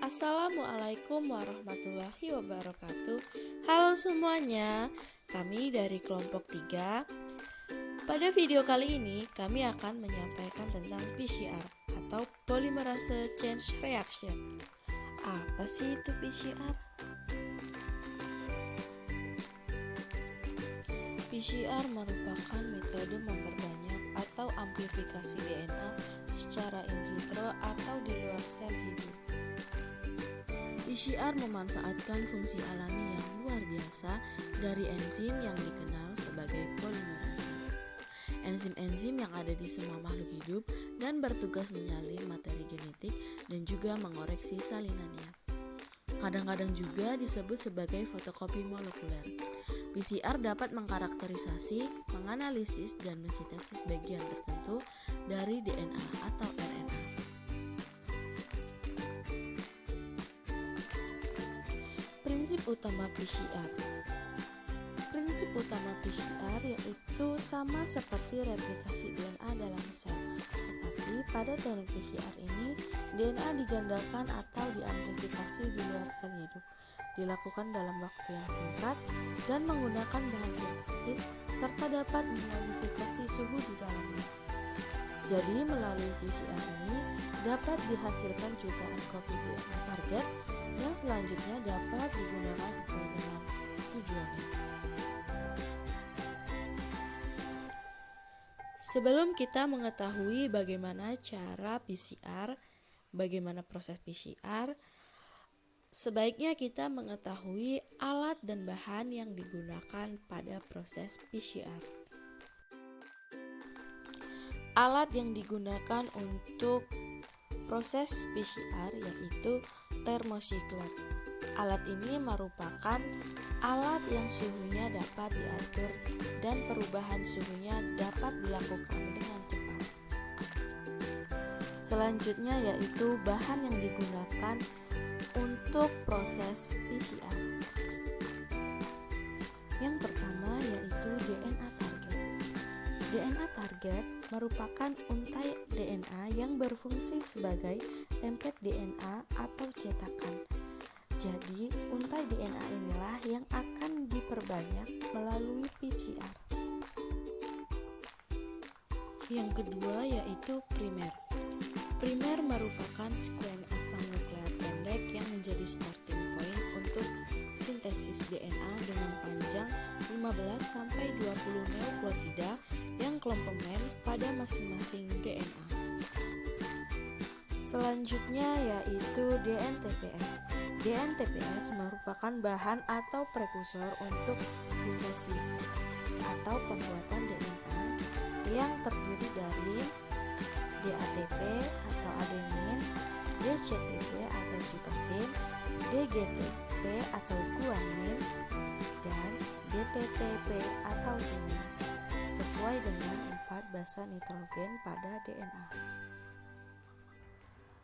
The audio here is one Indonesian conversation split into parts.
Assalamualaikum warahmatullahi wabarakatuh. Halo semuanya, kami dari kelompok 3. Pada video kali ini kami akan menyampaikan tentang PCR atau Polymerase Chain Reaction. Apa sih itu PCR? PCR merupakan metode memperbanyak atau amplifikasi DNA secara in vitro atau di luar sel hidup. PCR memanfaatkan fungsi alami yang luar biasa dari enzim yang dikenal sebagai polimerase. Enzim-enzim yang ada di semua makhluk hidup dan bertugas menyalin materi genetik dan juga mengoreksi salinannya. Kadang-kadang juga disebut sebagai fotokopi molekuler. PCR dapat mengkarakterisasi, menganalisis, dan mensintesis bagian tertentu dari DNA atau RNA. Prinsip utama PCR. Prinsip utama PCR yaitu sama seperti replikasi DNA dalam sel, tetapi pada teknik PCR ini DNA digandakan atau diamplifikasi di luar sel hidup, dilakukan dalam waktu yang singkat dan menggunakan bahan sintetik serta dapat memodifikasi suhu di dalamnya. Jadi melalui PCR ini dapat dihasilkan jutaan kopi DNA target yang selanjutnya dapat digunakan sesuai dengan tujuannya. Sebelum kita mengetahui bagaimana cara PCR, bagaimana proses PCR, sebaiknya kita mengetahui alat dan bahan yang digunakan pada proses PCR. Alat yang digunakan untuk proses PCR yaitu termosikler. Alat ini merupakan alat yang suhunya dapat diatur dan perubahan suhunya dapat dilakukan dengan cepat. Selanjutnya yaitu bahan yang digunakan untuk proses PCR. Yang pertama yaitu DNA target. DNA target merupakan untai DNA yang berfungsi sebagai template DNA atau cetakan. Jadi, untai DNA inilah yang akan diperbanyak melalui PCR. Yang kedua yaitu primer. Primer merupakan sekuen asam nukleat pendek yang menjadi starting point untuk sintesis DNA dengan panjang 15-20 nukleotida yang komplemen pada masing-masing DNA. Selanjutnya yaitu DNTPS. DNTPS merupakan bahan atau prekursor untuk sintesis atau pembuatan DNA yang terdiri dari DATP atau adenin, DCTP atau sitosin, DGTP atau guanin, dan DTTP atau timin, sesuai dengan 4 basa nitrogen pada DNA.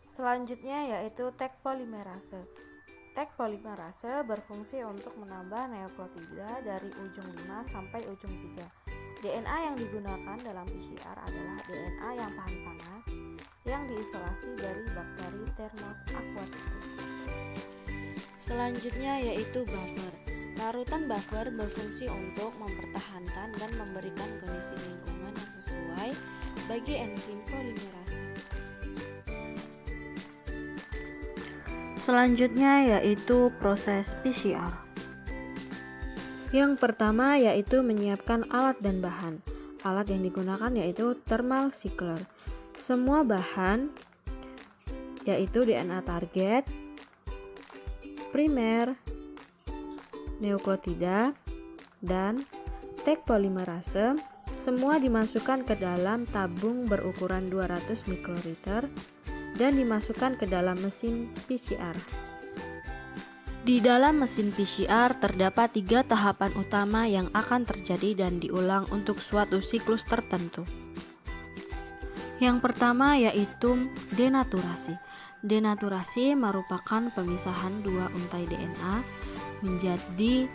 Selanjutnya yaitu tag polimerase. Tag polimerase berfungsi untuk menambah nukleotida dari ujung 5 sampai ujung 3. DNA yang digunakan dalam PCR adalah DNA yang tahan panas yang diisolasi dari bakteri Thermus aquaticus. Selanjutnya yaitu buffer. Larutan buffer berfungsi untuk mempertahankan dan memberikan kondisi lingkungan yang sesuai bagi enzim polimerase. Selanjutnya yaitu proses PCR. Yang pertama yaitu menyiapkan alat dan bahan. Alat yang digunakan yaitu thermal cycler. Semua bahan yaitu DNA target, primer, nukleotida, dan tag polimerase semua dimasukkan ke dalam tabung berukuran 200 mikroliter dan dimasukkan ke dalam mesin PCR. Di dalam mesin PCR terdapat 3 tahapan utama yang akan terjadi dan diulang untuk suatu siklus tertentu. Yang pertama yaitu denaturasi. Denaturasi merupakan pemisahan 2 untai DNA menjadi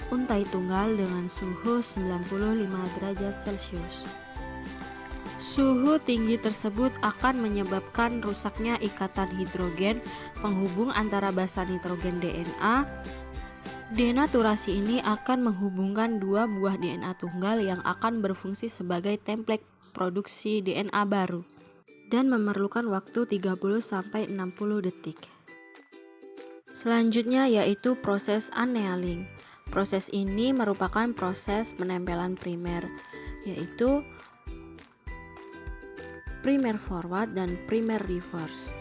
untai tunggal dengan suhu 95 derajat Celcius. Suhu tinggi tersebut akan menyebabkan rusaknya ikatan hidrogen penghubung antara basa nitrogen DNA. Denaturasi ini akan menghubungkan dua buah DNA tunggal yang akan berfungsi sebagai template produksi DNA baru dan memerlukan waktu 30-60 detik. Selanjutnya yaitu proses annealing. Proses ini merupakan proses penempelan primer, yaitu primer forward dan primer reverse.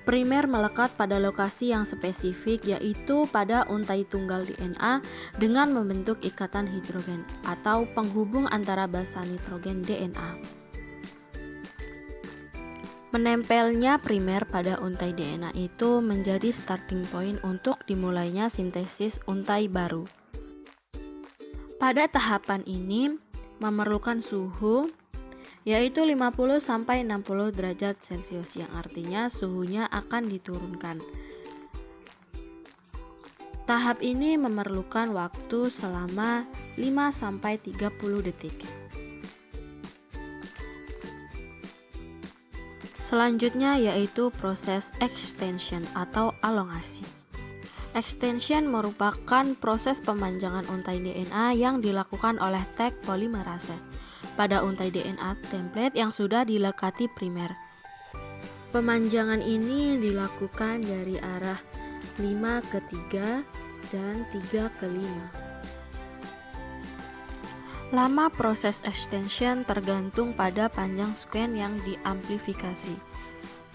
Primer melekat pada lokasi yang spesifik, yaitu pada untai tunggal DNA dengan membentuk ikatan hidrogen atau penghubung antara basa nitrogen DNA. Menempelnya primer pada untai DNA itu menjadi starting point untuk dimulainya sintesis untai baru. Pada tahapan ini memerlukan suhu yaitu 50-60 derajat Celcius, yang artinya suhunya akan diturunkan. Tahap ini memerlukan waktu selama 5-30 detik. Selanjutnya yaitu proses extension atau elongasi. Extension merupakan proses pemanjangan untai DNA yang dilakukan oleh tag polimerase pada untai DNA template yang sudah dilekati primer. Pemanjangan ini dilakukan dari arah 5 ke 3 dan 3 ke 5. Lama proses extension tergantung pada panjang scan yang diamplifikasi.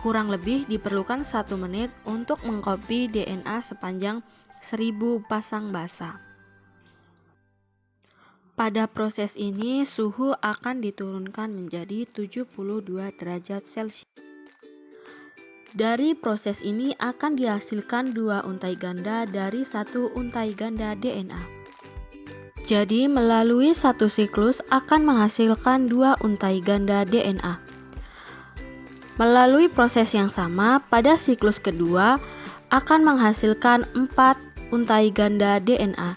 Kurang lebih diperlukan 1 menit untuk mengcopy DNA sepanjang 1000 pasang basa. Pada proses ini, suhu akan diturunkan menjadi 72 derajat Celcius. Dari proses ini akan dihasilkan 2 untai ganda dari 1 untai ganda DNA. Jadi, melalui satu siklus akan menghasilkan 2 untai ganda DNA. Melalui proses yang sama, pada siklus kedua akan menghasilkan 4 untai ganda DNA.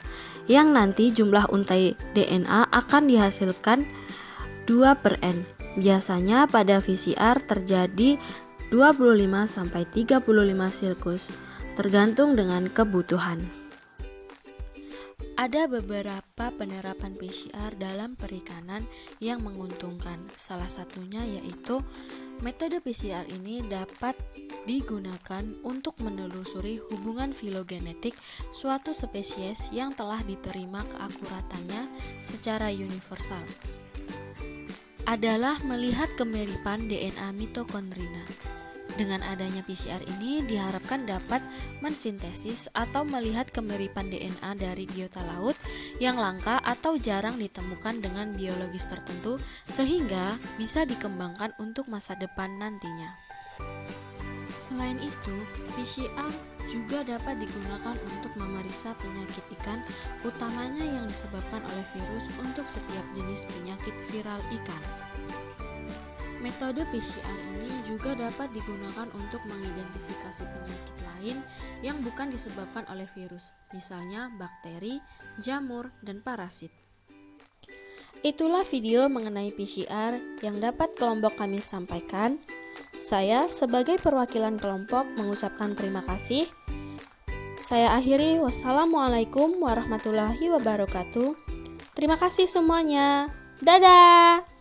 Yang nanti jumlah untai DNA akan dihasilkan 2/n. Biasanya pada PCR terjadi 25-35 siklus, tergantung dengan kebutuhan. Ada beberapa penerapan PCR dalam perikanan yang menguntungkan. Salah satunya yaitu metode PCR ini dapat digunakan untuk menelusuri hubungan filogenetik suatu spesies yang telah diterima keakuratannya secara universal. Adalah melihat kemiripan DNA mitokondrina. Dengan adanya PCR ini diharapkan dapat mensintesis atau melihat kemiripan DNA dari biota laut yang langka atau jarang ditemukan dengan biologis tertentu sehingga bisa dikembangkan untuk masa depan nantinya. Selain itu, PCR juga dapat digunakan untuk memeriksa penyakit ikan, utamanya yang disebabkan oleh virus untuk setiap jenis penyakit viral ikan. Metode PCR ini juga dapat digunakan untuk mengidentifikasi penyakit lain yang bukan disebabkan oleh virus, misalnya bakteri, jamur, dan parasit. Itulah video mengenai PCR yang dapat kelompok kami sampaikan. Saya sebagai perwakilan kelompok mengucapkan terima kasih. Saya akhiri, wassalamualaikum warahmatullahi wabarakatuh. Terima kasih semuanya. Dadah!